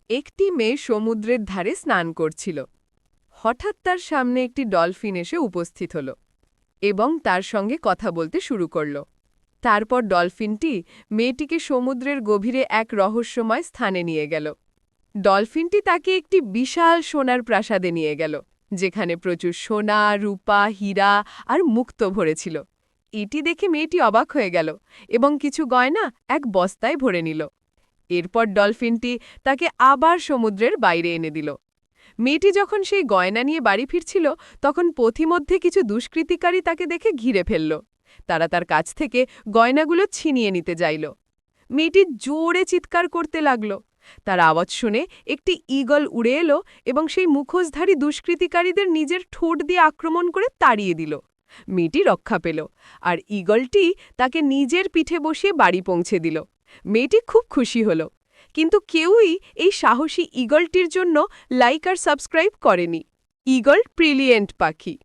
একটি মেয়ে সমুদ্রের ধারে স্নান করছিল। হঠাৎ তার সামনে একটি ডলফিন এসে উপস্থিত হল এবং তার সঙ্গে কথা বলতে শুরু করল। তারপর ডলফিনটি মেয়েটিকে সমুদ্রের গভীরে এক রহস্যময় স্থানে নিয়ে গেল। ডলফিনটি তাকে একটি বিশাল সোনার প্রাসাদে নিয়ে গেল, যেখানে প্রচুর সোনা, রূপা, হীরা আর মুক্তো ভরেছিল। এটি দেখে মেয়েটি অবাক হয়ে গেল এবং কিছু গয়না এক বস্তায় ভরে নিল। এরপর ডলফিনটি তাকে আবার সমুদ্রের বাইরে এনে দিল। মেয়েটি যখন সেই গয়না নিয়ে বাড়ি ফিরছিল, তখন পথিমধ্যে কিছু দুষ্কৃতিকারী তাকে দেখে ঘিরে ফেলল। তারা তার কাছ থেকে গয়নাগুলো ছিনিয়ে নিতে চাইল। মেয়েটি জোরে চিৎকার করতে লাগল। তার আওয়াজ শুনে একটি ঈগল উড়ে এলো এবং সেই মুখোশধারী দুষ্কৃতিকারীদের নিজের ঠোঁট দিয়ে আক্রমণ করে তাড়িয়ে দিল। মেয়েটি রক্ষা পেল, আর ঈগলটি তাকে নিজের পিঠে বসিয়ে বাড়ি পৌঁছে দিল। মেয়েটি খুব খুশি হল, কিন্তু কেউই এই সাহসী ঈগলটির জন্য লাইক আর সাবস্ক্রাইব করেনি। ঈগল ব্রিলিয়েন্ট পাখি।